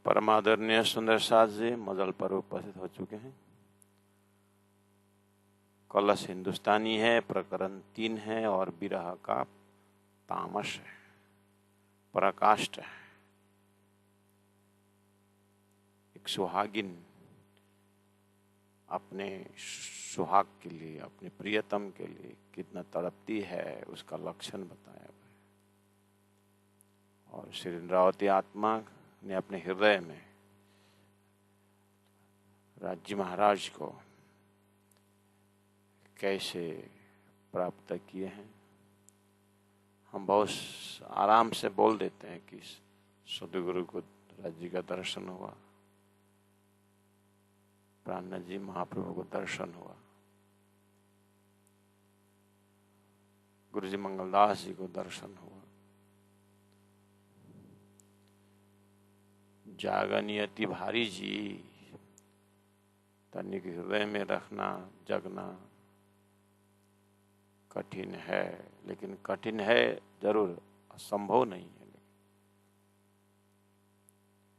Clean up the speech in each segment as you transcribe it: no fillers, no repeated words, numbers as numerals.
परमादरणीय सुंदर साथ जी मजल पर उपस्थित हो चुके हैं। कलश हिंदुस्तानी है, प्रकरण 3 है और विरह का तामस है, पराकाष्ठ है। एक सुहागिन अपने सुहाग के लिए, अपने प्रियतम के लिए कितना तड़पती है उसका लक्षण बताया है। और श्री इंद्रावती आत्मा ने अपने हृदय में राज्य महाराज को कैसे प्राप्त किए हैं। हम बहुत आराम से बोल देते हैं कि सदगुरु को राज्य का दर्शन हुआ, प्राणनाथ जी महाप्रभु को दर्शन हुआ, गुरु जी मंगलदास जी को दर्शन हुआ। जागनी अति भारी जी, तनिक हृदय में रखना, जगना कठिन है, लेकिन कठिन है जरूर, असंभव नहीं है।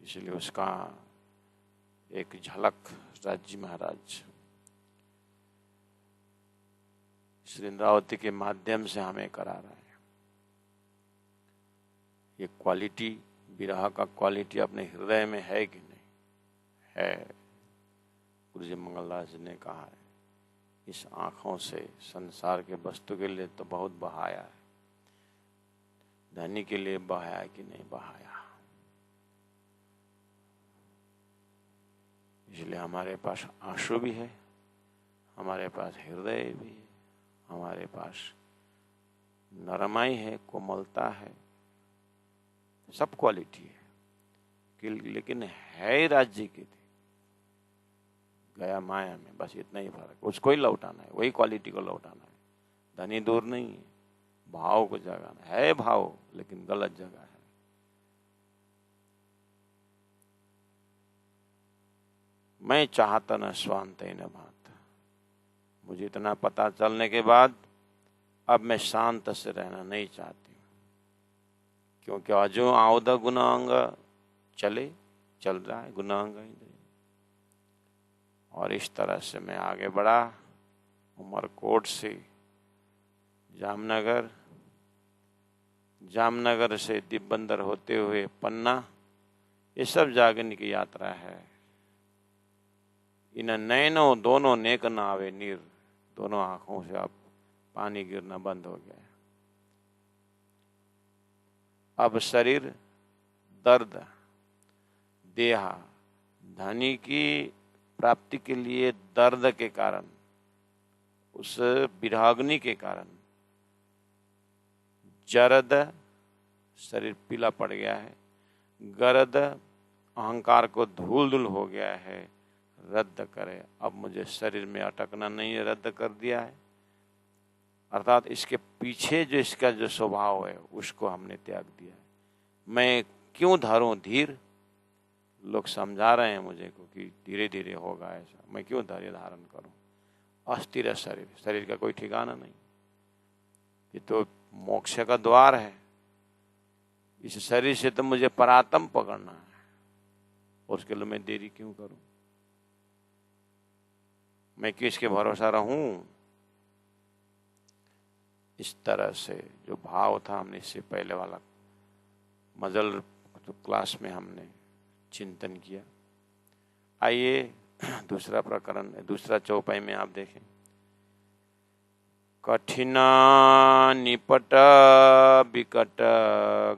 इसलिए उसका एक झलक राज्य महाराज श्री इंद्रावती के माध्यम से हमें करा रहा है। ये क्वालिटी, विरह का क्वालिटी अपने हृदय में है कि नहीं है। गुरु जी मंगलदास जी ने कहा है, इस आंखों से संसार के वस्तु के लिए तो बहुत बहाया है, धनी के लिए बहाया कि नहीं बहाया। इसलिए हमारे पास आंसू भी है, हमारे पास हृदय भी है, हमारे पास नरमाई है, कोमलता है, सब क्वालिटी है कि, लेकिन है राज्य की थी गया माया में, बस इतना ही फर्क। उसको ही लौटाना है, वही क्वालिटी को लौटाना है। धनी दूर नहीं है, भाव को जगाना है। भाव लेकिन गलत जगह है। मैं चाहता न स्वांत न भात। मुझे इतना पता चलने के बाद अब मैं शांत से रहना नहीं चाहती हूँ, क्योंकि अजो आवद गुनांग चल रहा है गुनांग। और इस तरह से मैं आगे बढ़ा, उमरकोट से जामनगर, जामनगर से दिब्बंदर होते हुए पन्ना, ये सब जागने की यात्रा है। इन नैनो दोनों नेक न आवे नीर, दोनों आंखों से अब पानी गिरना बंद हो गया है। अब शरीर दर्द, देहा, धनी की प्राप्ति के लिए दर्द के कारण, उस विराग्नि के कारण जरद, शरीर पीला पड़ गया है। गरद, अहंकार को धूल धूल हो गया है। रद्द करे, अब मुझे शरीर में अटकना नहीं है, रद्द कर दिया है। अर्थात इसके पीछे जो इसका जो स्वभाव है उसको हमने त्याग दिया है। मैं क्यों धरूं धीर, लोग समझा रहे हैं मुझे को कि धीरे धीरे होगा ऐसा, मैं क्यों धैर्य धारण करूं। अस्थिर शरीर, शरीर का कोई ठिकाना नहीं, ये तो मोक्ष का द्वार है। इस शरीर से तो मुझे परात्म पकड़ना है, और उसके लिए मैं देरी क्यों करूं। मैं किसके भरोसा रहूं। इस तरह से जो भाव था, हमने इससे पहले वाला मजल तो क्लास में हमने चिंतन किया। आइए दूसरा प्रकरण, दूसरा चौपाई में आप देखें। कठिना निपट विकट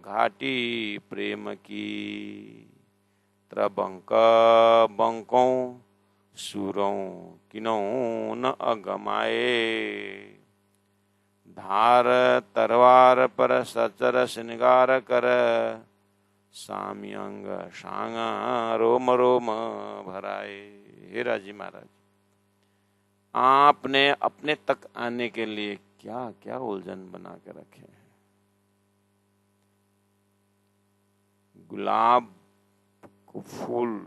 घाटी प्रेम की, त्रबंक बंकों सूरों किनो न अगमाए। धार तरवार पर सचर श्रृंगार कर, साम्यंग शांगा रोम रोम भराए। हे राजी महाराज, आपने अपने तक आने के लिए क्या क्या उलझन बना के रखे हैं। गुलाब को फूल,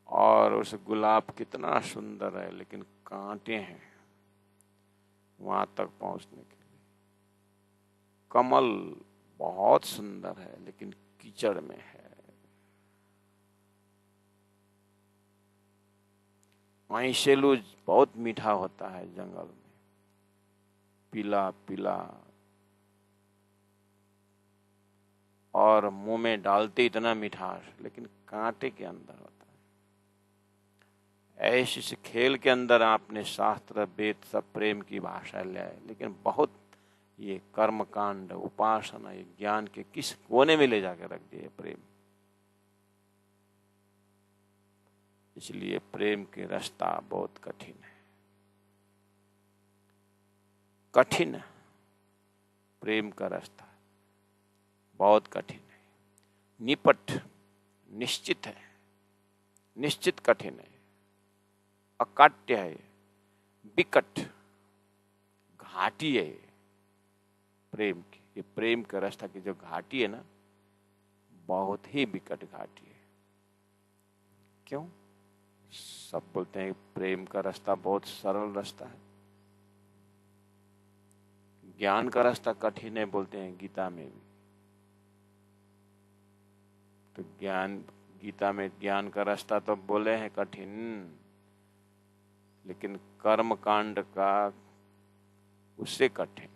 और उस गुलाब कितना सुंदर है, लेकिन कांटे हैं वहां तक पहुंचने के लिए। कमल बहुत सुंदर है लेकिन कीचड़ में है। ऐसेलू बहुत मीठा होता है जंगल में, पीला पीला, और मुंह में डालते इतना मिठास, लेकिन कांटे के अंदर होता है। ऐसे से खेल के अंदर आपने शास्त्र वेद सब प्रेम की भाषा ले आए, लेकिन बहुत ये कर्म कांड, उपासना, ये ज्ञान के किस कोने में ले जाकर रख दिए प्रेम। इसलिए प्रेम के रास्ता बहुत कठिन है, कठिन है प्रेम का रास्ता, बहुत कठिन है। निपट निश्चित है, निश्चित कठिन है, अकाट्य है, विकट घाटी है प्रेम की। ये प्रेम का रास्ता की जो घाटी है ना, बहुत ही विकट घाटी है। क्यों? सब बोलते हैं प्रेम का रास्ता बहुत सरल रास्ता है, ज्ञान का रास्ता कठिन है बोलते हैं गीता में भी। तो ज्ञान, गीता में ज्ञान का रास्ता तो बोले हैं कठिन, लेकिन कर्म कांड का उससे कठिन,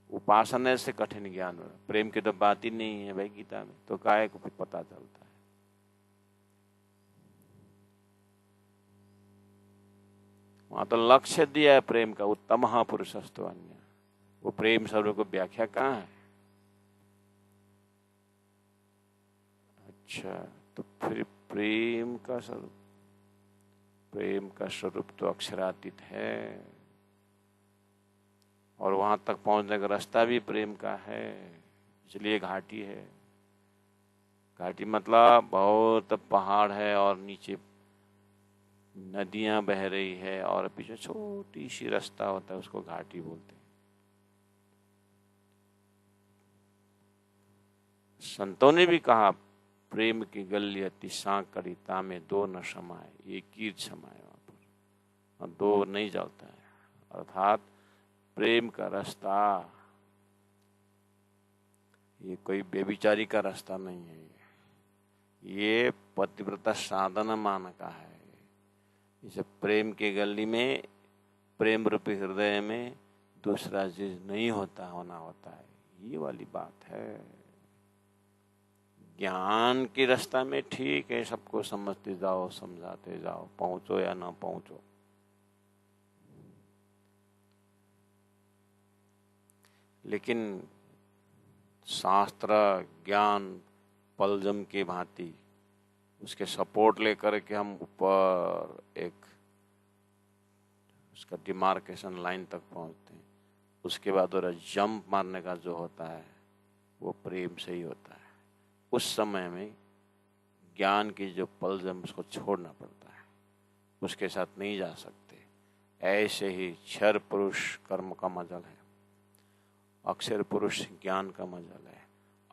उपासना से कठिन ज्ञान। प्रेम की तो बात ही नहीं है भाई गीता में, तो काहे को पता चलता है। वहां तो लक्ष्य दिया है प्रेम का, उत्तम पुरुषस्तु अन्य। वो प्रेम शब्द को व्याख्या कहाँ है? अच्छा, तो फिर प्रेम का स्वरूप, प्रेम का स्वरूप तो अक्षरातीत है, और वहां तक पहुंचने का रास्ता भी प्रेम का है, इसलिए घाटी है। घाटी मतलब बहुत पहाड़ है और नीचे नदियां बह रही है और पीछे छोटी सी रास्ता होता है, उसको घाटी बोलते हैं। संतों ने भी कहा प्रेम की गली अति सांकड़ी, तामे दो न समाये, ये कीर्त समाये वहां पर, और दो नहीं जलता है। अर्थात प्रेम का रास्ता ये कोई बेविचारी का रास्ता नहीं है, ये पतिव्रता साधना मान का है। इसे प्रेम की गली में, प्रेम रूपी हृदय में दूसरा चीज नहीं होता, होना होता है, ये वाली बात है। ज्ञान के रास्ता में ठीक है, सबको समझते जाओ, समझाते जाओ, पहुंचो या ना पहुंचो। लेकिन शास्त्र ज्ञान पलजम की भांति उसके सपोर्ट लेकर के हम ऊपर एक उसका डिमार्केशन लाइन तक पहुंचते हैं, उसके बाद और जंप मारने का जो होता है वो प्रेम से ही होता है। उस समय में ज्ञान की जो पलजम, उसको छोड़ना पड़ता है, उसके साथ नहीं जा सकते। ऐसे ही क्षर पुरुष कर्म का मजल है, अक्षर पुरुष ज्ञान का मजल है।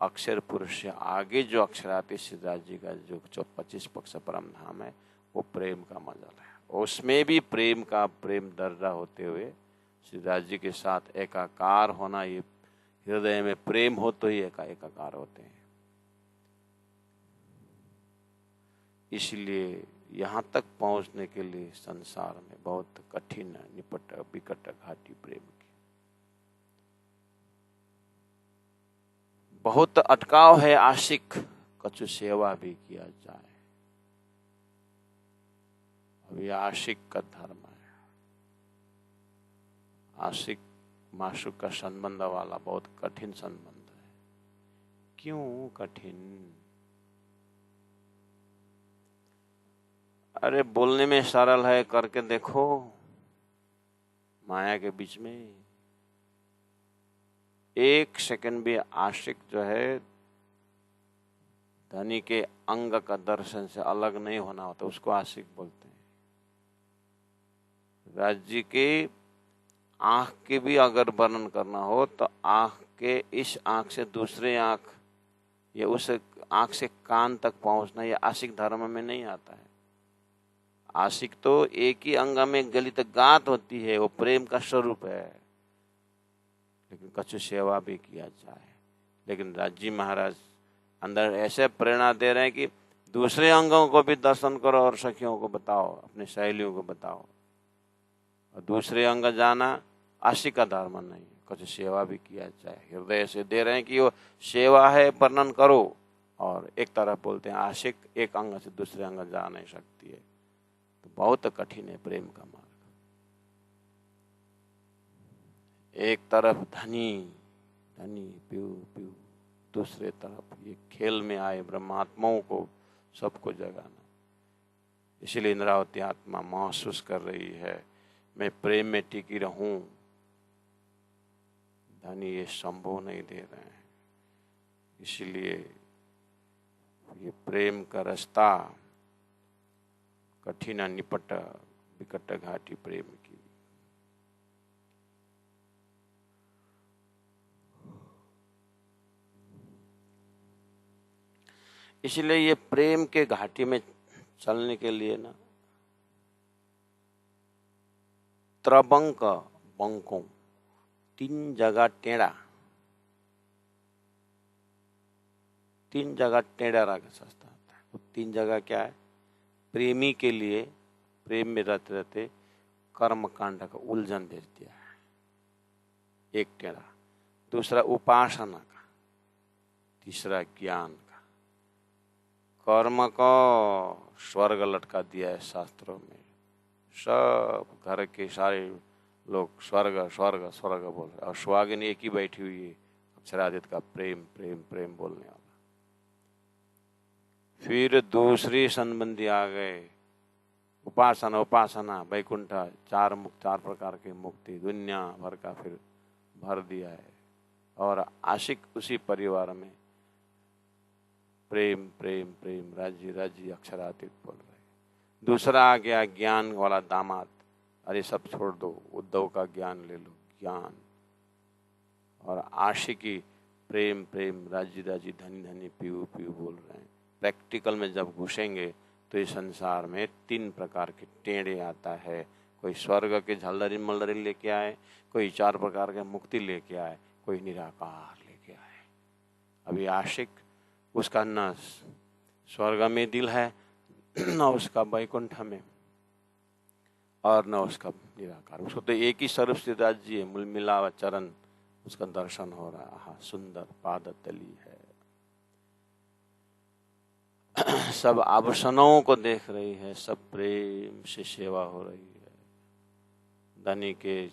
अक्षर पुरुष से आगे जो अक्षराती सिद्धार्थ जी का जो 25 पक्ष परम धाम है, वो प्रेम का मजल है। उसमें भी प्रेम का प्रेम दर्जा होते हुए सिद्धार्थ जी के साथ एकाकार होना, ये हृदय में प्रेम हो तो ही एकाकार होते हैं। इसलिए यहाँ तक पहुँचने के लिए संसार में बहुत कठिन निपट विकट घाटी प्रेम की, बहुत अटकाव है। आशिक कछु सेवा भी किया जाए, अब ये आशिक का धर्म है। आशिक माशूक का संबंध वाला बहुत कठिन संबंध है। क्यों कठिन? अरे बोलने में सरल है, करके देखो। माया के बीच में एक सेकंड भी आशिक जो है धनी के अंग का दर्शन से अलग नहीं होना होता, उसको आशिक बोलते हैं। राज्य के आंख के भी अगर वर्णन करना हो तो आंख के इस आंख से दूसरे आंख या उस आंख से कान तक पहुंचना, यह आशिक धर्म में नहीं आता है। आशिक तो एक ही अंग में गलित गात होती है, वो प्रेम का स्वरूप है। लेकिन कछु सेवा भी किया जाए, लेकिन राजी महाराज अंदर ऐसे प्रेरणा दे रहे हैं कि दूसरे अंगों को भी दर्शन करो और सखियों को बताओ, अपनी सहेलियों को बताओ। और दूसरे अंग जाना आशिक का धर्म नहीं, कुछ सेवा भी किया जाए। हृदय से दे रहे हैं कि वो सेवा है, वर्णन करो। और एक तरफ बोलते हैं आशिक एक अंग से दूसरे अंग जा नहीं सकती है। तो बहुत कठिन है प्रेम का मार्ग। एक तरफ धनी धनी पीऊ पीऊ, दूसरे तरफ ये खेल में आए ब्रह्मात्माओं को सबको जगाना। इसलिए इंद्रावती आत्मा महसूस कर रही है मैं प्रेम में टिकी रहूं, धनी ये संभव नहीं दे रहे हैं। इसलिए ये प्रेम का रास्ता कठिन निपट विकट घाटी प्रेम की। इसलिए ये प्रेम के घाटी में चलने के लिए ना त्रबंक बंकों, 3 जगह टेढ़ा, 3 जगह टेढ़ा रखा सस्ता होता है। वो 3 जगह क्या है? प्रेमी के लिए प्रेम में रहते रहते कर्म कांड का उलझन भेज दिया है, एक टेढ़ा। दूसरा उपासना का, तीसरा ज्ञान का। कर्म को स्वर्ग लटका दिया है शास्त्रों में। सब घर के सारे लोग स्वर्ग स्वर्ग स्वर्ग बोल रहे, और सुहागिन एक ही बैठी हुई है अक्षरादित्य का प्रेम प्रेम प्रेम बोलने वाला। फिर दूसरी संबंधी आ गए, उपासना उपासना वैकुंठ, 4 प्रकार की मुक्ति दुनिया भर का फिर भर दिया है। और आशिक उसी परिवार में प्रेम प्रेम प्रेम राजी राजी अक्षरातीत बोल रहे। दूसरा आ गया ज्ञान वाला दामाद, अरे सब छोड़ दो, उद्धव का ज्ञान ले लो, ज्ञान। और आशिकी प्रेम प्रेम राजी राजी धनी धनी पीऊ पीऊ बोल रहे हैं। प्रैक्टिकल में जब घुसेंगे तो इस संसार में 3 प्रकार के टेढ़े आता है। कोई स्वर्ग के झलदरी मलदरी लेके आए, कोई 4 प्रकार के मुक्ति लेके आए, कोई निराकार लेके आए। अभी आशिक उसका न स्वर्ग में दिल है, न उसका वैकुंठ में, और न उसका निराकार। उसको तो एक ही स्वरूप से राज्य है, मिलावा चरण, उसका दर्शन हो रहा है, सुंदर पाद तली है। सब आभूषणों को देख रही है, सब प्रेम से सेवा हो रही है। धनी के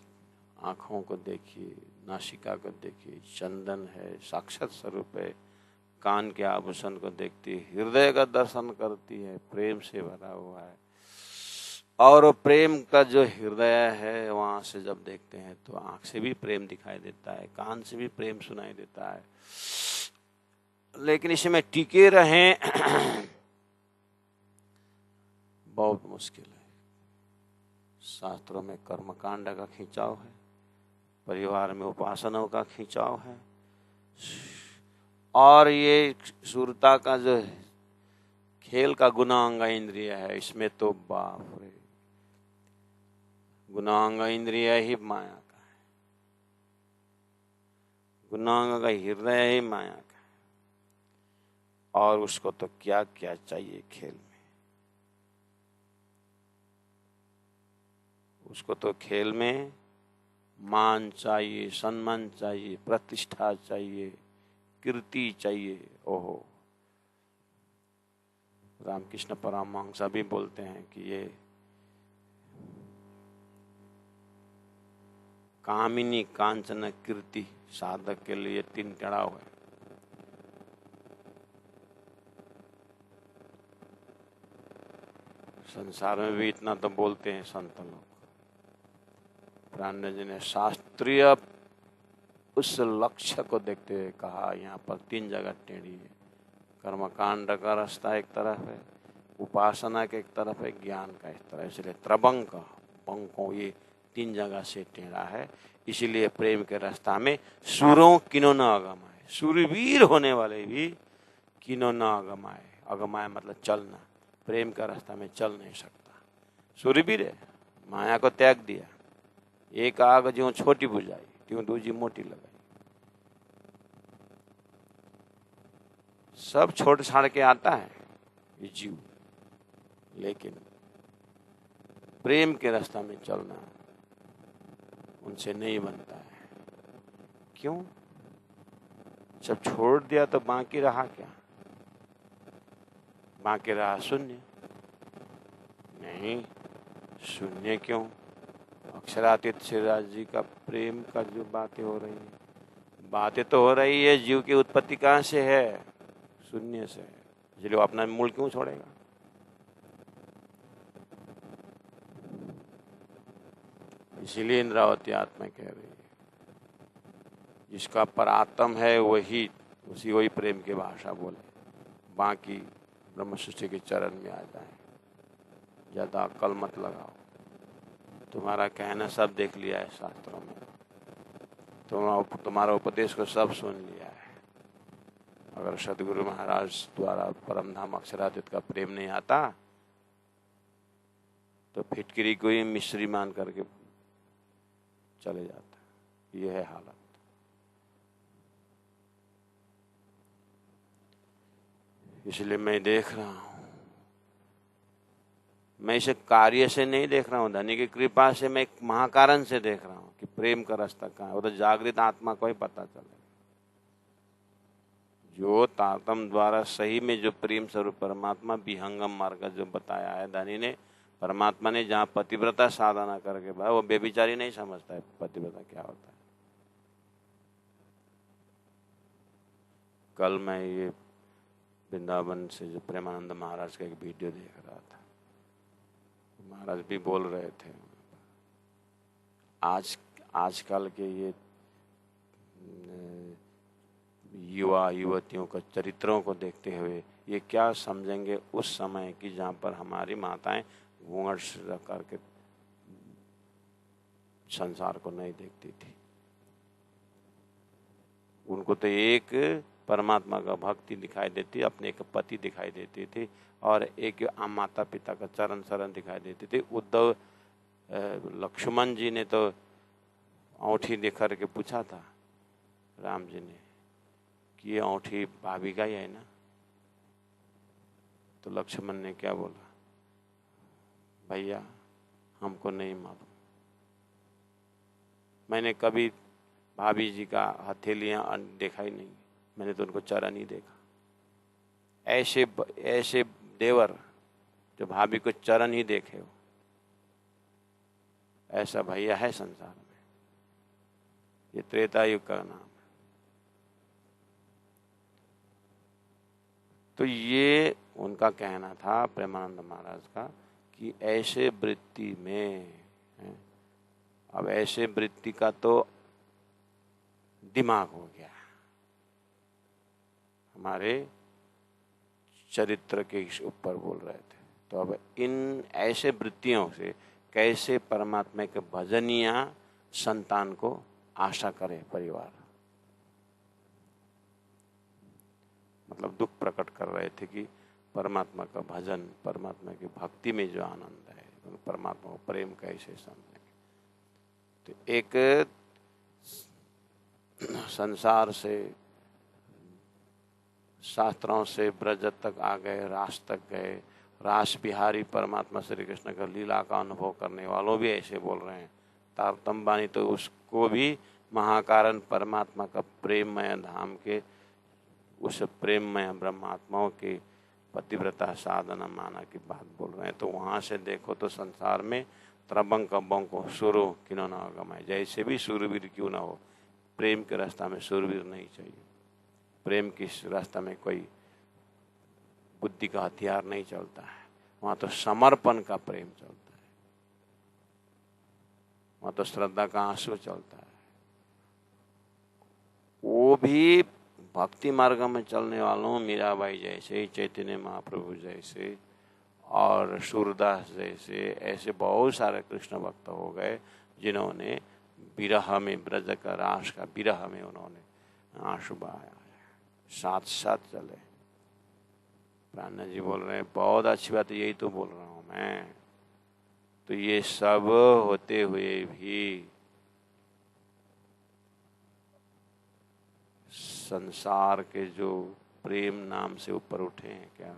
आँखों को देखिए, नासिका को देखिए, चंदन है, साक्षात स्वरूप है। कान के आभूषण को देखती है, हृदय का दर्शन करती है, प्रेम से भरा हुआ है। और प्रेम का जो हृदय है वहां से जब देखते हैं तो आंख से भी प्रेम दिखाई देता है, कान से भी प्रेम सुनाई देता है। लेकिन इसमें टिके रहें बहुत मुश्किल है। शास्त्रों में कर्मकांड का खिंचाव है, परिवार में उपासनाओं का खिंचाव है, और ये सुरता का जो खेल का गुणांग इंद्रिय है, इसमें तो बाप रे, गुणांग इंद्रिय ही माया का है, गुणांग का हृदय ही माया का है। और उसको तो क्या क्या चाहिए खेल में, उसको तो खेल में मान चाहिए, सम्मान चाहिए, प्रतिष्ठा चाहिए, कीर्ति चाहिए। ओहो, रामकृष्ण परमहंस भी बोलते हैं कि ये कामिनी कांचन कीर्ति साधक के लिए 3 चढ़ाव है। संसार में भी इतना तो बोलते हैं संत लोग। प्राण जी ने शास्त्रीय उस लक्ष्य को देखते हुए कहा, यहाँ पर 3 जगह टेढ़ी है। कर्मकांड का रास्ता एक तरफ है, उपासना के एक तरफ है, ज्ञान का एक तरफ। इसलिए त्रबंक बंकों, ये 3 जगह से टेढ़ा है। इसीलिए प्रेम के रास्ता में सूरों किनो न अगमाए, सूरवीर होने वाले भी किनो न अगमाए। अगमाए मतलब चलना, प्रेम का रास्ता में चल नहीं सकता। सूरवीर है, माया को त्याग दिया, एक आग जो छोटी बुझाई त्यों दूजी मोटी लगाई। सब छोड़ छाड़ के आता है ये जीव, लेकिन प्रेम के रास्ता में चलना उनसे नहीं बनता है। क्यों? जब छोड़ दिया तो बाकी रहा क्या? बाकी रहा शून्य। नहीं, शून्य क्यों? अक्षरातीत श्रीराज जी का प्रेम का जो बातें हो रही है, बातें तो हो रही है, जीव की उत्पत्ति कहाँ से है? शून्य से है। इसलिए वो अपना मूल क्यों छोड़ेगा? इसीलिए इंद्रावती आत्मा कह रही है जिसका परात्म है वही प्रेम की भाषा बोले, बाकी ब्रह्म सृष्टि के चरण में आ जाए। ज्यादा अक्ल मत लगाओ, तुम्हारा कहना सब देख लिया है शास्त्रों में, तुम्हारा उपदेश को सब सुन लिया है। अगर सदगुरु महाराज द्वारा परमधाम अक्षरातीत का प्रेम नहीं आता तो फिटकिरी को ही मिश्री मान करके चले जाता। यह है हालत। इसलिए मैं देख रहा हूं, मैं इसे कार्य से नहीं देख रहा हूं, धनी की कृपा से मैं एक महाकारण से देख रहा हूं कि प्रेम का रास्ता कहाँ है। वो तो जागृत आत्मा को ही पता चले। जो तारतम द्वारा सही में जो प्रेम स्वरूप परमात्मा विहंगम मार्ग जो बताया है धनी ने, परमात्मा ने, जहाँ पतिव्रता साधना करके भाई वो बेबिचारी नहीं समझता है पतिव्रता क्या होता है। कल मैं ये वृंदावन से जो प्रेमानंद महाराज का एक वीडियो देख रहा था, महाराज भी बोल रहे थे आजकल के ये युवा युवतियों का चरित्रों को देखते हुए ये क्या समझेंगे उस समय की जहाँ पर हमारी माताएं घूंघट करके संसार को नहीं देखती थी। उनको तो एक परमात्मा का भक्ति दिखाई देती, अपने एक पति दिखाई देती थी और एक माता पिता का चरण शरण दिखाई देती थी। उद्धव लक्ष्मण जी ने तो औंठी देख करके पूछा था राम जी ने कि ये औंठी भाभी का ही है ना? तो लक्ष्मण ने क्या बोला, भैया हमको नहीं मालूम, मैंने कभी भाभी जी का हथेलियां देखा ही नहीं, मैंने तो उनको चरण ही देखा। ऐसे देवर जो भाभी को चरण ही देखे हो, ऐसा भैया है संसार में। ये त्रेता युग का नाम है। तो ये उनका कहना था प्रेमानंद महाराज का कि ऐसे वृत्ति में, अब ऐसे वृत्ति का तो दिमाग हो गया, हमारे चरित्र के ऊपर बोल रहे थे। तो अब इन ऐसे वृत्तियों से कैसे परमात्मा के भजनिया संतान को आशा करे परिवार, मतलब दुख प्रकट कर रहे थे कि परमात्मा का भजन, परमात्मा की भक्ति में जो आनंद है, परमात्मा को प्रेम कैसे समझेंगे। तो एक संसार से, शास्त्रों से ब्रज तक आ गए, रास तक गए, रास बिहारी परमात्मा श्री कृष्ण का लीला का अनुभव करने वालों भी ऐसे बोल रहे हैं। तारतम बानी तो उसको भी महाकारण परमात्मा का प्रेममय धाम के, उस प्रेममय ब्रह्मात्माओं के पतिव्रता साधना माना की बात बोल रहे हैं। तो वहाँ से देखो तो संसार में त्रबंक बंको सुरो क्यों ना गमाए, जैसे भी सूरवीर क्यों ना हो, प्रेम के रास्ता में सूरवीर नहीं चाहिए। प्रेम की रास्ता में कोई बुद्धि का हथियार नहीं चलता है, वहाँ तो समर्पण का प्रेम चलता है, वहाँ तो श्रद्धा का आंसू चलता है। वो भी भक्ति मार्ग में चलने वालों, मीराबाई जैसे, चैतन्य महाप्रभु जैसे और सूरदास जैसे, ऐसे बहुत सारे कृष्ण भक्त हो गए जिन्होंने विरह में, ब्रज का रास का विरह में उन्होंने आंसू बहाया, साथ साथ चले। प्राणा जी बोल रहे हैं बहुत अच्छी बात, यही तो बोल रहा हूं मैं। तो ये सब होते हुए भी संसार के जो प्रेम नाम से ऊपर उठे हैं क्या?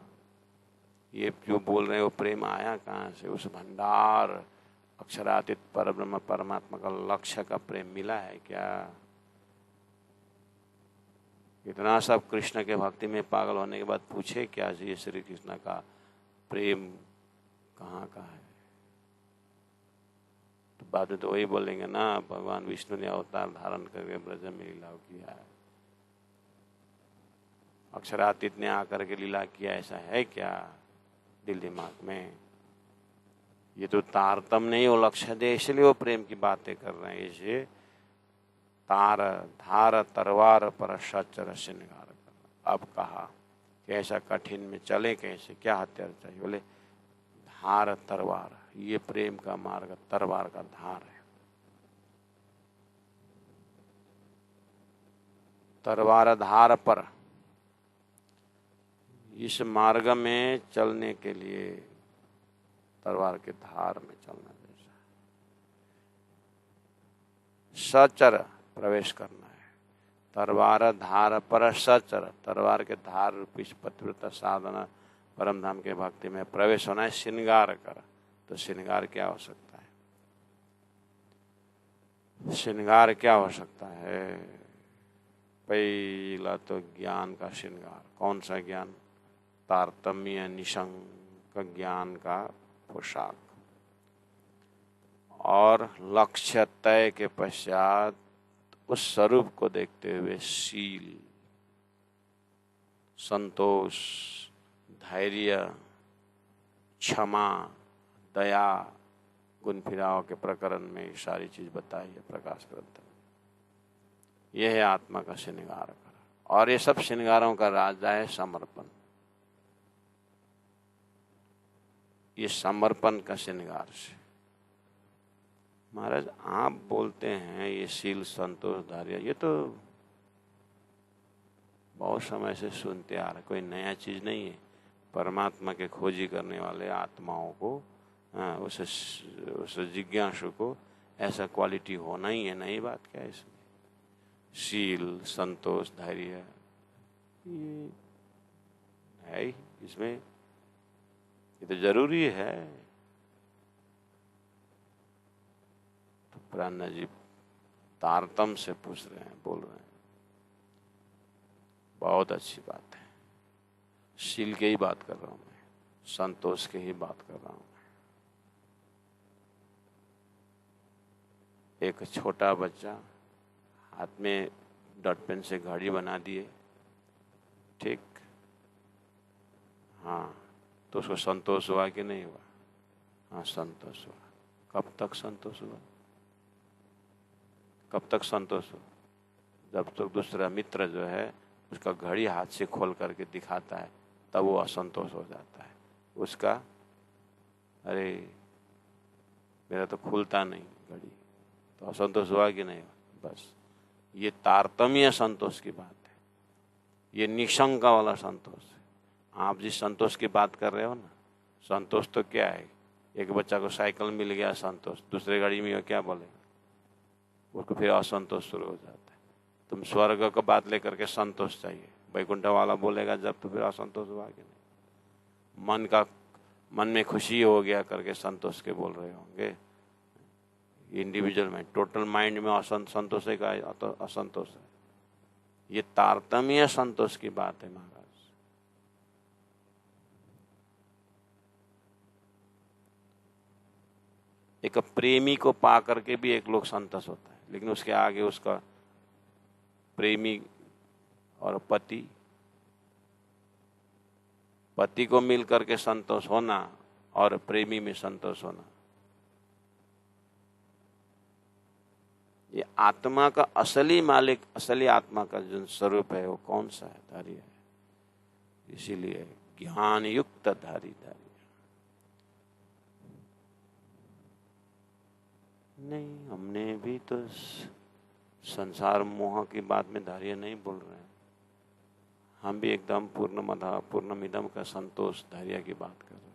ये जो बोल रहे हैं वो प्रेम आया कहाँ से? उस भंडार अक्षरातीत परब्रह्म परमात्मा का लक्ष्य का प्रेम मिला है क्या? इतना सब कृष्ण के भक्ति में पागल होने के बाद पूछे क्या ये श्री कृष्ण का प्रेम कहाँ का है? तो बाद में तो वही बोलेंगे ना, भगवान विष्णु ने अवतार धारण करके ब्रज में लीला किया है, अक्षरातीत ने आकर के लीला किया, ऐसा है क्या दिल दिमाग में? ये तो तारतम नहीं, वो लक्ष्य दे, इसलिए वो प्रेम की बातें कर रहे हैं। इसे तार धार तरवार पर सचर श्रृंगार करना। अब कहा कि ऐसा कठिन में चले कैसे, क्या हथियार चाहिए? बोले धार तलवार, ये प्रेम का मार्ग तलवार का धार है। तलवार धार पर, इस मार्ग में चलने के लिए तलवार के धार में चलना जैसा सचर प्रवेश करना है। तलवार धार पर सचर, तलवार के धार रूपी पतिव्रता साधना परम धाम के भक्ति में प्रवेश होना है। श्रृंगार कर, तो श्रृंगार क्या हो सकता है? श्रृंगार क्या हो सकता है? पहला तो ज्ञान का श्रृंगार। कौन सा ज्ञान? तारतम्य निशंक ज्ञान का पोशाक, और लक्ष्य तय के पश्चात उस स्वरूप को देखते हुए शील, संतोष, धैर्य, क्षमा, दया, गुण फिराव के प्रकरण में सारी चीज बताई है प्रकाश ग्रंथ में। यह है आत्मा का श्रृंगार कर, और ये सब श्रृंगारों का राजा है समर्पण। ये समर्पण का श्रृंगार से महाराज आप बोलते हैं ये शील, संतोष, धैर्य, ये तो बहुत समय से सुनते आ रहे, कोई नया चीज नहीं है। परमात्मा के खोजी करने वाले आत्माओं को, उस जिज्ञासु को ऐसा क्वालिटी होना ही है, नई बात क्या है इसमें? शील, संतोष, धैर्य, ये है ही इसमें, ये तो जरूरी है। तो प्राणा जी तारतम से पूछ रहे हैं, बोल रहे हैं, बहुत अच्छी बात है। शील की ही बात कर रहा हूं मैं, संतोष की ही बात कर रहा हूं। एक छोटा बच्चा हाथ में डॉट पेन से घड़ी बना दिए, ठीक, हाँ, तो उसको संतोष हुआ कि नहीं हुआ? हाँ, संतोष हुआ। कब तक संतोष हुआ? कब तक संतोष हुआ? जब तक दूसरा मित्र जो है उसका घड़ी हाथ से खोल करके दिखाता है, तब वो असंतोष हो जाता है उसका। अरे मेरा तो खुलता नहीं घड़ी, तो असंतोष हुआ कि नहीं हुआ? बस ये तारतम्य संतोष की बात है, ये निशंका वाला संतोष है। आप जिस संतोष की बात कर रहे हो ना, संतोष तो क्या है? एक बच्चा को साइकिल मिल गया, संतोष। दूसरे गाड़ी में क्या बोलेगा? उसको फिर असंतोष शुरू हो जाता है। तुम स्वर्ग का बात लेकर के संतोष चाहिए, वैकुंठ वाला बोलेगा जब, तो फिर असंतोष हुआ कि नहीं? मन में खुशी हो गया करके संतोष के बोल रहे होंगे। इंडिविजुअल में, टोटल माइंड में संतोष है का असंतोष है? ये तारतम्य संतोष की बात है महाराज। एक प्रेमी को पा करके भी एक लोग संतोष होता है, लेकिन उसके आगे उसका प्रेमी और पति को मिल करके संतोष होना और प्रेमी में संतोष होना, ये आत्मा का असली मालिक, असली आत्मा का जो स्वरूप है वो कौन सा है? धारी है। इसीलिए ज्ञान युक्त धारी। नहीं, हमने भी तो संसार मोह की बात में धार्य नहीं बोल रहे हैं। हम भी एकदम पूर्णमिदम का संतोष धैर्य की बात कर रहे हैं।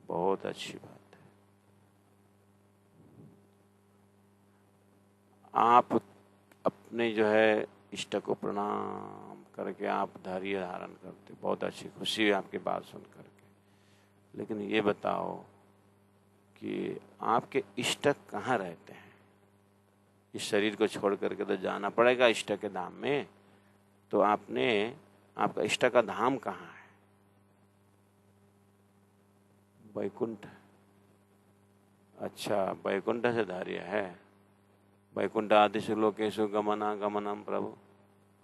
बहुत अच्छी बात है। आप अपने जो है इष्ट को प्रणाम करके आप धैर्य धारण करते, बहुत अच्छी खुशी है आपकी बात सुन करके। लेकिन ये बताओ कि आपके इष्ट कहाँ रहते हैं? इस शरीर को छोड़ करके तो जाना पड़ेगा इष्ट के धाम में। तो आपका इष्ट का धाम कहाँ है? वैकुंठ। अच्छा, वैकुंठ से धैर्य है। वैकुंठ आदिषु लोकेषु गमनागमनम प्रभु,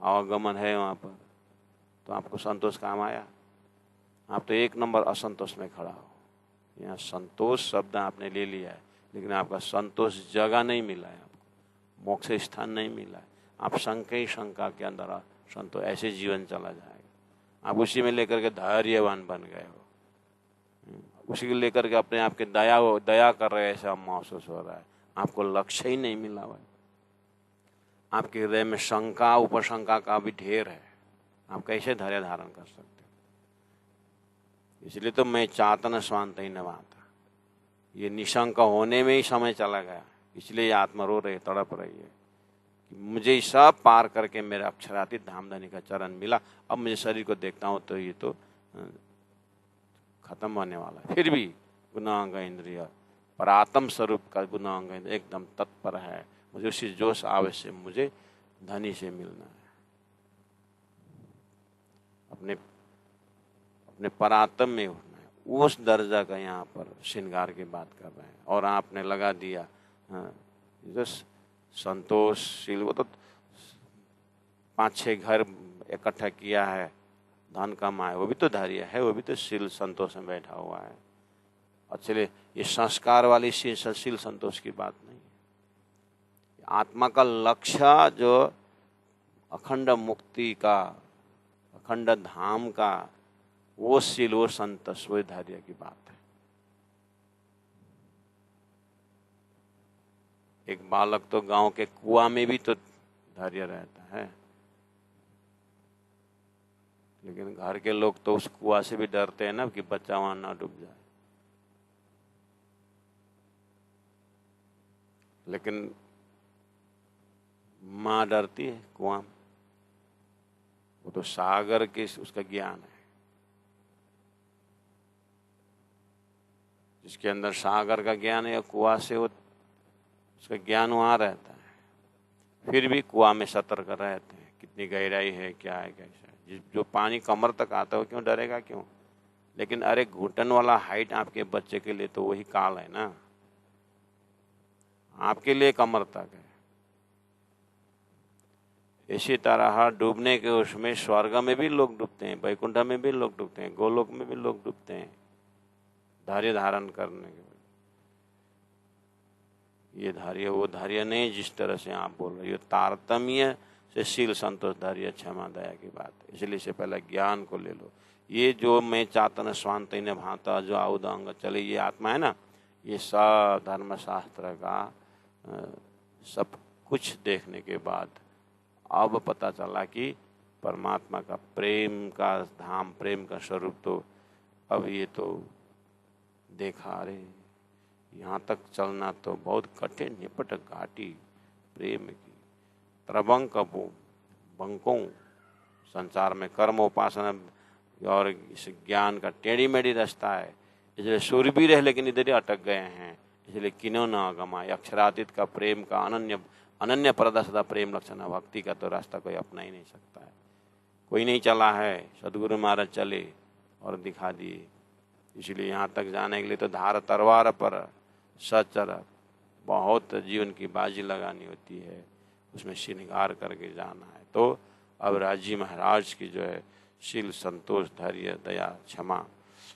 आवागमन है वहाँ पर। तो आपको संतोष काम आया? आप तो एक नंबर असंतोष में खड़ा हो। यहाँ संतोष शब्द आपने ले लिया है, लेकिन आपका संतोष जगह नहीं मिला है, आपको मोक्ष स्थान नहीं मिला है। आप शंका ही शंका के अंदर संतोष, ऐसे जीवन चला जाएगा। आप उसी में लेकर के धैर्यवान बन गए हो, उसी को लेकर के अपने आप के दया कर रहे ऐसा महसूस हो रहा है। आपको लक्ष्य ही नहीं मिला हुआ है। आपके हृदय में शंका उपशंका का भी ढेर है। आप कैसे धैर्य धारण कर सकते? इसलिए तो मैं चातन स्वांत ही नवाता, ये निशंक होने में ही समय चला गया। इसलिए ये आत्मा रो रही, तड़प रही है कि मुझे सब पार करके मेरा अक्षरातीत धामधनी का चरण मिला। अब मुझे शरीर को देखता हूँ तो ये तो खत्म होने वाला है। फिर भी गुणांग इंद्रिय परात्म स्वरूप का गुणांग इंद्रिय एकदम तत्पर है, मुझे उसी जोश आवेश से मुझे धनी से मिलना है। अपने परात्म में उठना है। उस दर्जा का यहाँ पर श्रृंगार की बात कर रहे हैं। और आपने लगा दिया जो संतोषशील, वो तो 5-6 घर इकट्ठा किया है, धन कमाए, वो भी तो धैर्य है, वो भी तो शील संतोष में बैठा हुआ है। और चलिए, ये संस्कार वाली शील संतोष की बात नहीं है। आत्मा का लक्ष्य जो अखंड मुक्ति का, अखंड धाम का, वो शील, वो संतोष, वो धैर्य की बात है। एक बालक तो गांव के कुआं में भी तो धैर्य रहता है, लेकिन घर के लोग तो उस कुआं से भी डरते हैं ना कि बच्चा वहां ना डूब जाए। लेकिन माँ डरती है कुआं में, वो तो सागर के उसका ज्ञान है। जिसके अंदर सागर का ज्ञान है, कुआं से वो उसका ज्ञान वहां रहता है। फिर भी कुआं में सतर्क रहते हैं, कितनी गहराई है, क्या है, कैसा है। जो पानी कमर तक आता है, क्यों डरेगा, क्यों? लेकिन अरे घुटन वाला हाइट आपके बच्चे के लिए तो वही काल है ना, आपके लिए कमर तक है। इसी तरह डूबने के उसमें स्वर्ग में भी लोग डूबते हैं, वैकुंठ में भी लोग डूबते हैं, गोलोक में भी लोग डूबते हैं धैर्य धारण करने के। ये धैर्य वो धैर्य नहीं जिस तरह से आप बोल रहे हो, तारतम्य से शील संतोष धैर्य क्षमा दया की बात है। इसलिए से पहले ज्ञान को ले लो। ये जो मैं चातन स्वांत न भाता जो आउदांग चले, ये आत्मा है ना, ये सब धर्मशास्त्र का सब कुछ देखने के बाद अब पता चला कि परमात्मा का प्रेम का धाम, प्रेम का स्वरूप तो अब ये तो देखा। अरे यहाँ तक चलना तो बहुत कठिन, निपट घाटी प्रेम की त्रबंक बंकों। संसार में कर्म उपासना और इस ज्ञान का टेढ़ी मेढ़ी रास्ता है, इसलिए शूरवीर है लेकिन इधर ही अटक गए हैं। इसलिए किनो न गमाए, अक्षरातीत का प्रेम का अनन्य प्रदर्शता प्रेम लक्षण भक्ति का तो रास्ता कोई अपना ही नहीं सकता है। कोई नहीं चला है, सदगुरु महाराज चले और दिखा दिए। इसलिए यहाँ तक जाने के लिए तो धार तलवार पर सचर बहुत जीवन की बाजी लगानी होती है, उसमें श्रृंगार करके जाना है। तो अब राजी महाराज की जो है शील संतोष धैर्य दया क्षमा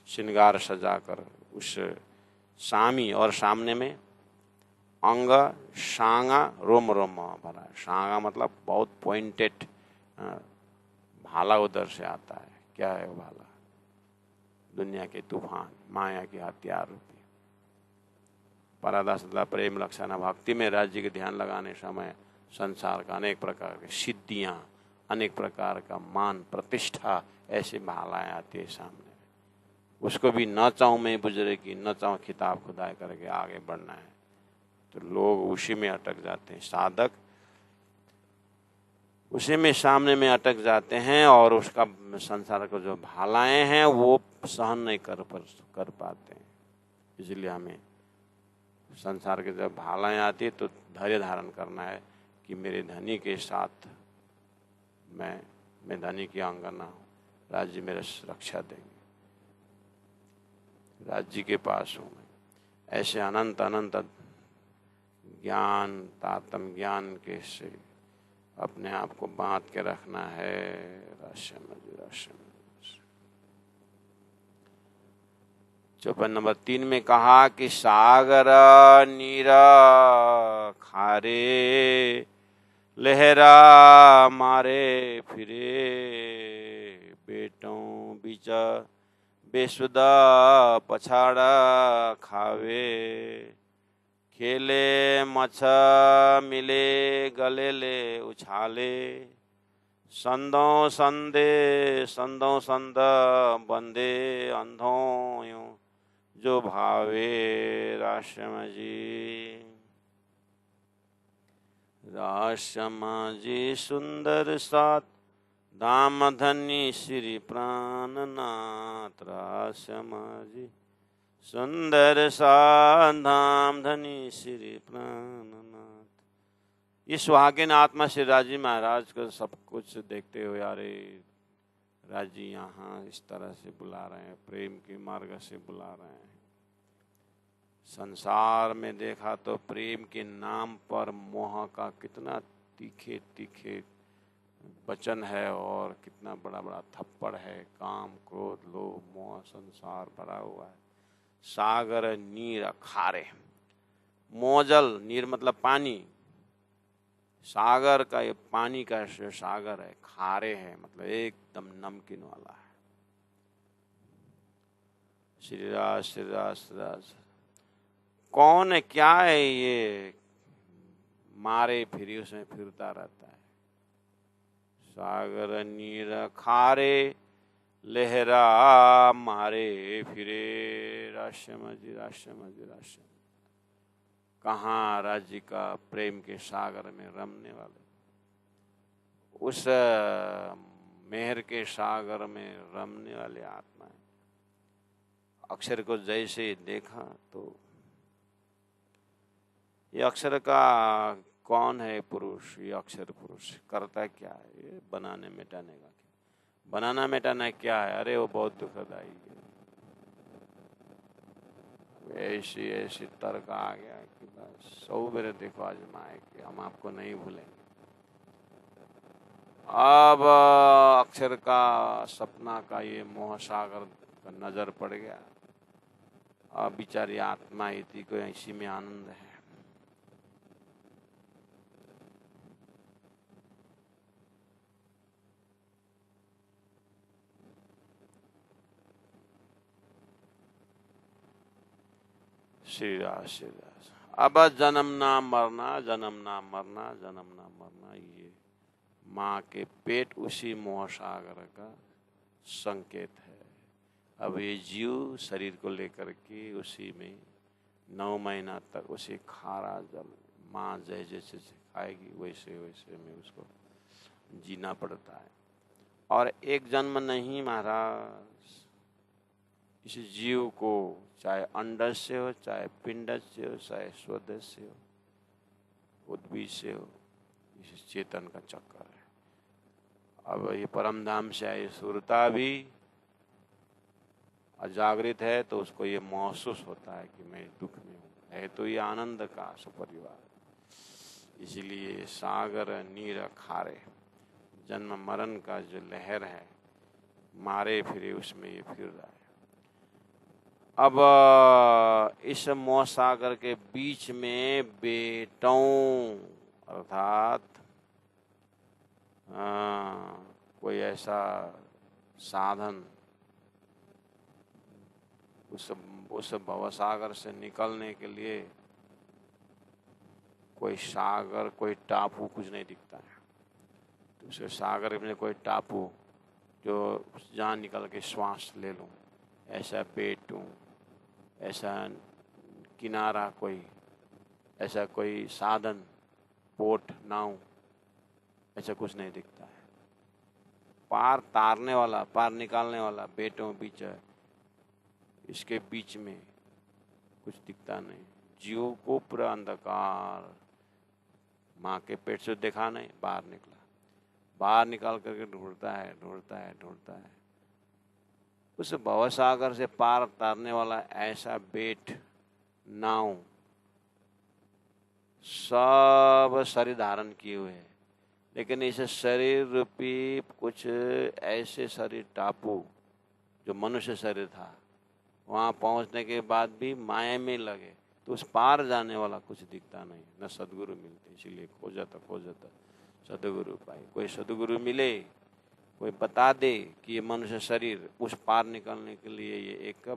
श्रृंगार सजाकर उस सामी, और सामने में अंग शांगा रोम रोम भरा। शांगा मतलब बहुत पॉइंटेड भाला उधर से आता है। क्या है वो भाला? दुनिया के तूफान, माया के हथियार रूपी परादासता प्रेम लक्षण भक्ति में राज्य के ध्यान लगाने समय संसार का अनेक प्रकार की सिद्धियां, अनेक प्रकार का मान प्रतिष्ठा, ऐसी भालाएं आती है सामने। उसको भी न चाहूं मैं बुजुर्गी, न चाहूं खिताब खुदाई करके आगे बढ़ना है, तो लोग उसी में अटक जाते हैं। साधक उसी में सामने में अटक जाते हैं और उसका संसार को जो भालाएं हैं वो सहन नहीं कर पाते हैं। इसलिए हमें संसार के जब भालाएं आती है तो धैर्य धारण करना है कि मेरे धनी के साथ मैं धनी की अंगना हूँ, राज्य मेरे रक्षा देंगे, राज्य के पास हूँ मैं। ऐसे अनंत अनंत ज्ञान तारतम ज्ञान के से अपने आप को बांध के रखना है। राशि चौपन नंबर 3 में कहा कि सागर नीरा खारे लहरा मारे फिरे बेटों बीच बेसुदा पछाड़ा खावे खेले मछ मिले गले ले उछाले संदों संद बंदे अंधों यूं जो भावे। राशम जी सुंदर सात दाम धनी श्री प्राणनाथ। राशम जी सुंदर सात धाम धनी श्री प्राणनाथ। ये सुहागिन आत्मा श्री राजी महाराज को सब कुछ देखते हुए, अरे राजी यहाँ इस तरह से बुला रहे हैं, प्रेम के मार्ग से बुला रहे हैं। संसार में देखा तो प्रेम के नाम पर मोह का कितना तीखे तीखे वचन है और कितना बड़ा बड़ा थप्पड़ है। काम क्रोध लोभ मोह संसार भरा हुआ है। सागर नीर खारे, मोजल नीर मतलब पानी, सागर का ये पानी का सागर है, खारे है मतलब एकदम नमकीन वाला है। श्री राज कौन है, क्या है ये, मारे फिरी उसमें फिरता रहता है। सागर नीर खारे लहरा मारे फिरे। राशम जी कहाँ राज्य का प्रेम के सागर में रमने वाले, उस मेहर के सागर में रमने वाले आत्मा है। अक्षर को जैसे देखा तो ये अक्षर का कौन है पुरुष, ये अक्षर पुरुष करता क्या है, ये बनाने मिटाने का क्या, बनाना मिटाना क्या है, अरे वो बहुत दुखदायी है। ऐसी तर्क आ गया कि बस 100 बेर देखो आजमाए कि हम आपको नहीं भूलेंगे। अब अक्षर का सपना का ये मोह सागर का नजर पड़ गया। अब बिचारी आत्मा इति को इसी में आनंद है। श्री राज अब जन्मना मरना ये माँ के पेट उसी मोह सागर का संकेत है। अब ये जीव शरीर को लेकर के उसी में 9 महीना तक उसी खारा जल माँ जैसे खाएगी वैसे वैसे में उसको जीना पड़ता है। और एक जन्म नहीं महाराज, इस जीव को चाहे अंडज से हो, चाहे पिंडज से हो, चाहे स्वदेश से हो, उद्भिद से हो, इस चेतन का चक्कर है। अब ये परम धाम से आई सुरता भी अजागृत है तो उसको ये महसूस होता है कि मैं दुख में हूँ, है तो ये आनंद का सपरिवार। इसलिए सागर नीर खारे, जन्म मरण का जो लहर है मारे फिरे उसमें ये फिर रहा है। अब इस मोह सागर के बीच में बेटों अर्थात कोई ऐसा साधन उस भवसागर से निकलने के लिए कोई सागर कोई टापू कुछ नहीं दिखता है। तो उस सागर में कोई टापू जो जहाँ निकल के श्वास ले लूँ, ऐसा पेटू, ऐसा किनारा, कोई ऐसा कोई साधन, पोट, नाव ऐसा कुछ नहीं दिखता है। पार तारने वाला, पार निकालने वाला बेटों बीच, इसके बीच में कुछ दिखता नहीं। जीव को पूरा अंधकार, माँ के पेट से देखा नहीं, बाहर निकला, बाहर निकाल करके ढूंढता है, ढूंढता है, ढूंढता है। उस भवसागर से पार तारने वाला ऐसा बेट, नाव, सब शरीर धारण किए हुए हैं, लेकिन इस शरीर रूपी कुछ ऐसे शरीर टापू जो मनुष्य शरीर था, वहाँ पहुँचने के बाद भी माया में लगे, तो उस पार जाने वाला कुछ दिखता नहीं, न सदगुरु मिलते। इसीलिए खोजता सदगुरु पाए। कोई सदगुरु मिले, कोई बता दे कि ये मनुष्य शरीर उस पार निकलने के लिए ये एक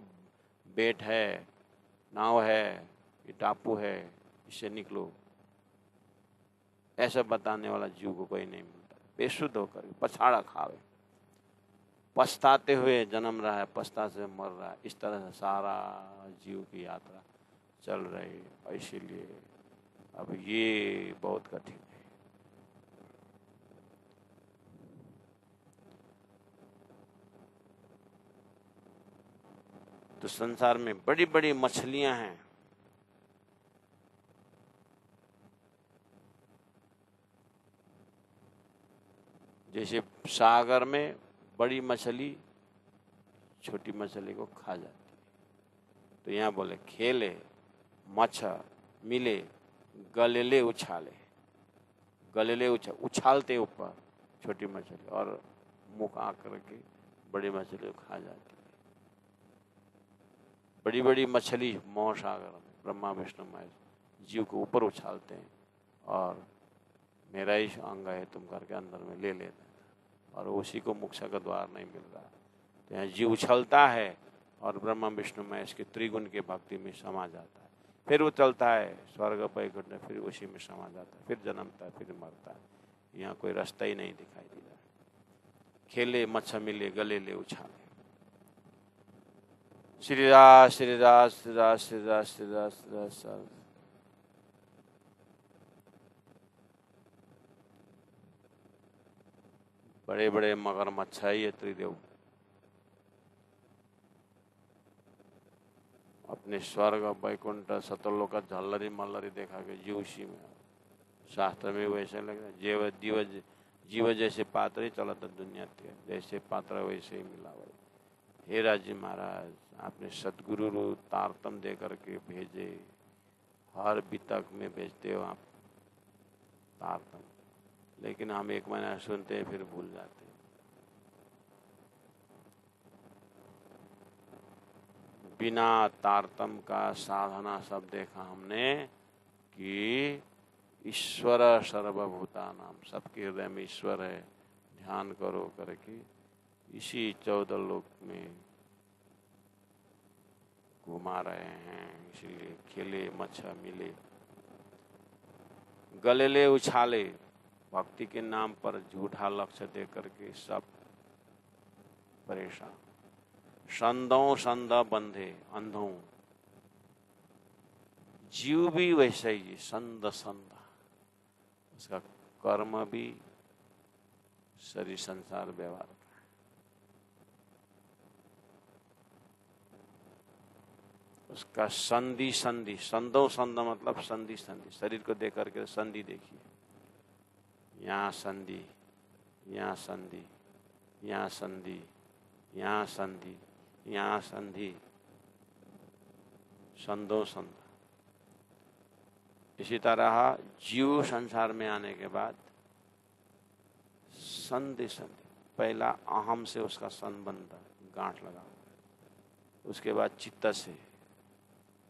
बेट है, नाव है, ये टापू है, इससे निकलो, ऐसा बताने वाला जीव को कोई नहीं मिलता। बेशुद्ध होकर पछाड़ा खावे, पछताते हुए जन्म रहा है, पछता से मर रहा है। इस तरह से सारा जीव की यात्रा चल रही है। इसीलिए अब ये बहुत कठिन है। तो संसार में बड़ी बड़ी मछलियां हैं, जैसे सागर में बड़ी मछली छोटी मछली को खा जाती है। तो यहाँ बोले खेले मछ मिले गलेले उछाले, गलेले उछालते ऊपर छोटी मछली और मुख आकर के बड़ी मछली को खा जाती है। बड़ी बड़ी मछली महासागर में ब्रह्मा विष्णु महेश जीव को ऊपर उछालते हैं और मेरा ही अंग है तुम करके अंदर में ले लेते हैं, और उसी को मोक्ष का द्वार नहीं मिल रहा। तो यहाँ जीव उछलता है और ब्रह्मा विष्णु महेश के त्रिगुण के भक्ति में समा जाता है, फिर वो चलता है स्वर्ग वैकुंठ में, फिर उसी में समा जाता है, फिर जन्मता है, फिर मरता है। यहाँ कोई रास्ता ही नहीं दिखाई दे रहा। खेले मच्छ मिले गले ले उछाले। श्री राज श्री राज श्री राज श्री राज श्री राज श्री राज। बड़े बड़े मगरमच्छ है ये त्रिदेव, अपने स्वर्ग वैकुंठ सतलोक का झल्लरी मल्लरी देखा के जीव उसी में। शास्त्र में वैसे लग रहा जीव जैसे पात्र ही चला था दुनिया के, जैसे पात्र वैसे ही मिला वही। हे राजी महाराज, आपने सदगुरु रूप तारतम दे करके भेजे, हर बितक में भेजते हो आप तारतम, लेकिन हम एक महीना सुनते हैं फिर भूल जाते हैं। बिना तारतम का साधना सब देखा हमने कि ईश्वर सर्वभूतानाम, सबके हृदय में ईश्वर है, ध्यान करो करके इसी 14 लोक में घुमा रहे हैं। इसलिए खेले मच्छ मिले गलेले उछाले, भक्ति के नाम पर झूठा लक्ष्य दे करके सब परेशान। संदों संद बंधे अंधों, जीव भी वैसे ही संद संद, उसका कर्म भी शरीर संसार व्यवहार का। उसका संधि संधि, संदो संद मतलब संधि संधि, शरीर को देख करके संधि देखिए, यहाँ संधि, यहाँ संधि, यहाँ संधि, यहाँ संधि, यहाँ संधि, संदो संध। इसी तरह जीव संसार में आने के बाद संधि संधि, पहला अहम से उसका संबंध गांठ लगा हुआ, उसके बाद चित्त से,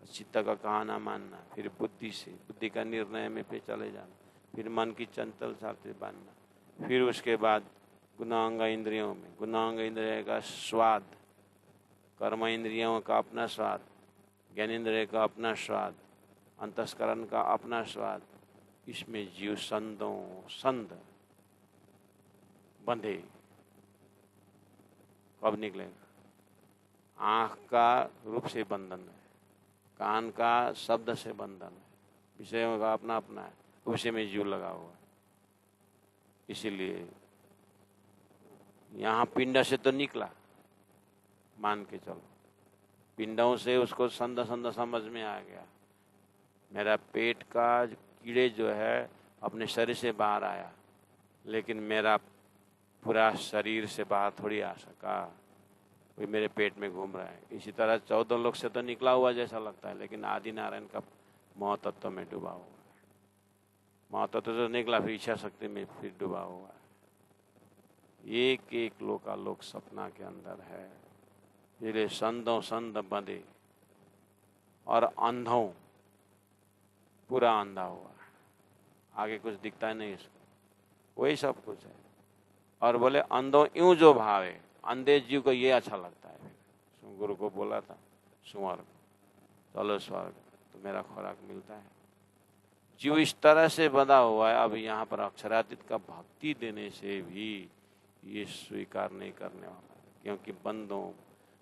चित्त का कहना मानना, फिर बुद्धि से, बुद्धि का निर्णय में पे चले जाना, फिर मन की चंचल से बांधना, फिर उसके बाद गुणांग इंद्रियों में, गुणांग इंद्रिय का स्वाद, कर्म इंद्रियों का अपना स्वाद, ज्ञानेंद्रिय का अपना स्वाद, अंतस्करण का अपना स्वाद, इसमें जीव संदों संद बंधे। कब निकलेगा? आँख का रूप से बंधन है, कान का शब्द से बंधन है, विषयों का अपना अपना है, उसी में जीव लगा हुआ है। इसीलिए यहाँ पिंड से तो निकला, मान के चलो, पिंडों से उसको संध संध समझ में आ गया, मेरा पेट का कीड़े जो है अपने शरीर से बाहर आया, लेकिन मेरा पूरा शरीर से बाहर थोड़ी आ सका, कोई मेरे पेट में घूम रहा है। इसी तरह 14 लोक से तो निकला हुआ जैसा लगता है, लेकिन आदि नारायण का महतत्व में डूबा हुआ है। महतत्व तो निकला, फिर इच्छा शक्ति में फिर डूबा हुआ है। एक एक लोकालोक सपना के अंदर है। इसलिए संदों संद बंधे और अंधों पूरा अंधा हुआ है, आगे कुछ दिखता नहीं इसको, वही सब कुछ है। और बोले अंधों यूं जो भावे, अंधे जीव को ये अच्छा लगता है। गुरु को बोला था सुअर को, चलो स्वर्ग तो मेरा खुराक मिलता है। जीव इस तरह से बंधा हुआ है। अब यहाँ पर अक्षरातीत का भक्ति देने से भी ये स्वीकार नहीं करने वाला है, क्योंकि बंदों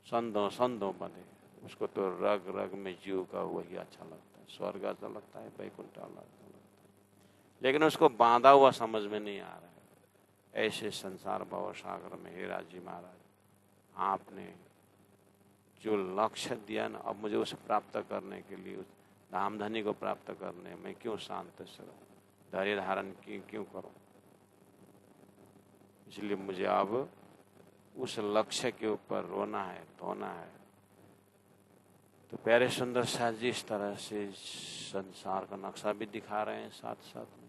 संदों बंधे, उसको तो रग रग में जीव का वही अच्छा लगता है, स्वर्ग अच्छा लगता है, वैकुंठ अच्छा लगता है, लेकिन उसको बांधा हुआ समझ में नहीं आ रहा है। ऐसे संसार भव सागर में हे राजी महाराज, आपने जो लक्ष्य दिया ना, अब मुझे उसे प्राप्त करने के लिए, उस धामधनी को प्राप्त करने में क्यों शांत से रहूं, धैर्य धारण क्यों करूं? इसलिए मुझे अब उस लक्ष्य के ऊपर रोना है, धोना है। तो प्यारे सुंदर शाह जी इस तरह से संसार का नक्शा भी दिखा रहे हैं, साथ साथ में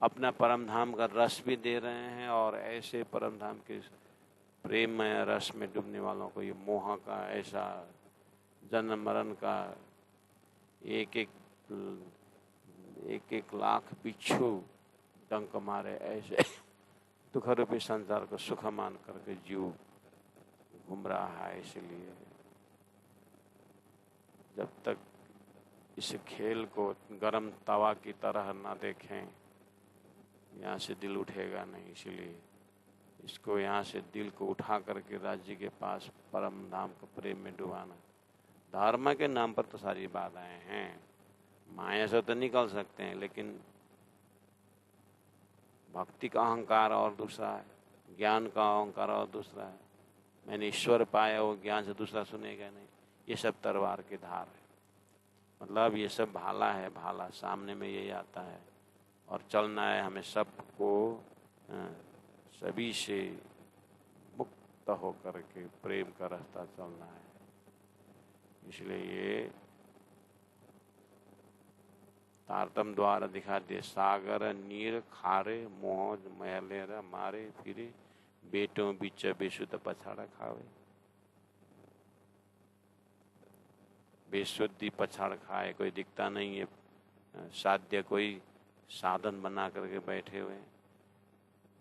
अपना परम धाम का रस भी दे रहे हैं। और ऐसे परम धाम के प्रेम में रस में डूबने वालों को ये मोह का ऐसा जन्म मरण का एक एक लाख बिच्छू डंक मारे ऐसे दुख रूपी संसार को सुख मान करके जीव घूम रहा है। इसलिए जब तक इस खेल को गरम तवा की तरह ना देखें, यहाँ से दिल उठेगा नहीं। इसलिए इसको यहाँ से दिल को उठा करके राज्य के पास परम धाम को प्रेम में डुबाना। धर्म के नाम पर तो सारी बाधाएं हैं, माया से तो निकल सकते हैं, लेकिन भक्ति का अहंकार और दूसरा है, ज्ञान का अहंकार और दूसरा है। मैंने ईश्वर पाया, वो ज्ञान से दूसरा सुनेगा नहीं। ये सब तलवार की धार है, मतलब ये सब भाला है, भाला सामने में यही आता है। और चलना है हमें सबको सभी से मुक्त होकर के प्रेम का रास्ता चलना है। इसलिए ये तारतम द्वारा दिखा दे, सागर नीर खारे मोह महलेरा मारे फिरे, बेटों बीच बेशुद्ध पछाड़ा खावे। बेशुद्धि पछाड़ खाए, कोई दिखता नहीं है, साध्य कोई साधन बना करके बैठे हुए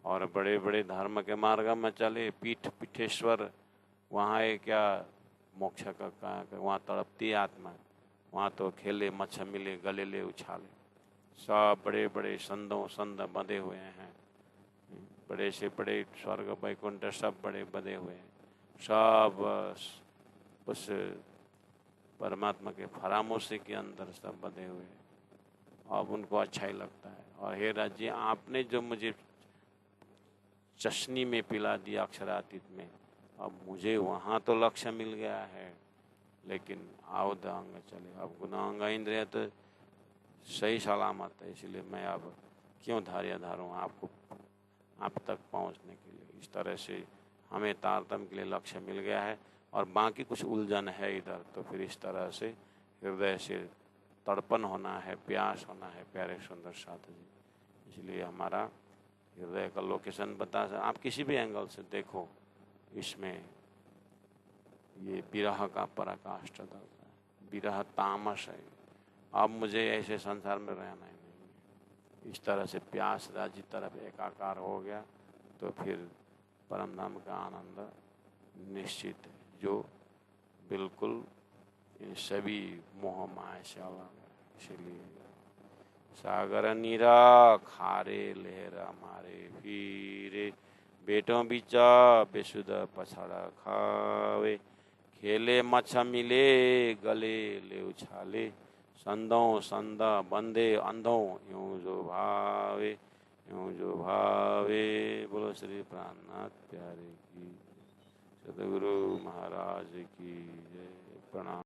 और बड़े बड़े धर्म के मार्ग में चले। पीठेश्वर वहाँ है क्या, मोक्ष का वहाँ तड़पती आत्मा, वहाँ तो खेले मच्छ मिले गले ले उछाले। सब बड़े बड़े संद बंधे हुए हैं, बड़े से बड़े स्वर्ग वैकुंठ सब बड़े बंधे हुए हैं, सब उस परमात्मा के फरामोशी के अंदर सब बंधे हुए हैं। अब उनको अच्छा ही लगता है। और हे राज्य, आपने जो मुझे चशनी में पिला दिया अक्षरातीत में, अब मुझे वहाँ तो लक्ष्य मिल गया है, लेकिन आवदांग चले, अब गुणांग इंद्रिय तो सही सलामत है। इसलिए मैं अब क्यों धैर्य धारूँ आपको, आप तक पहुँचने के लिए। इस तरह से हमें तारतम के लिए लक्ष्य मिल गया है, और बाकी कुछ उलझन है इधर, तो फिर इस तरह से हृदय से तड़पन होना है, प्यास होना है प्यारे सुंदर साथ जी। इसलिए हमारा हृदय का लोकेशन बता, आप किसी भी एंगल से देखो, इसमें ये विरह का पराकाष्ठ है, विरह तामस है। अब मुझे ऐसे संसार में रहना ही नहीं। इस तरह से प्यास राज्य तरफ एकाकार हो गया, तो फिर परम धाम का आनंद निश्चित है, जो बिल्कुल इन सभी मोह माया से अलग है। इसलिए सागर नीरा खारे लहरा मारे फिरे, बेटों बीचा बेसुध पछाड़ा खावे, खेले मच्छ मिले गले ले उछाले, संदों संदा बंदे अंधों यूं जो भावे, यूं जो भावे। बोलो श्री प्राणनाथ प्यारे की, सदगुरु महाराज की जय। प्रणाम।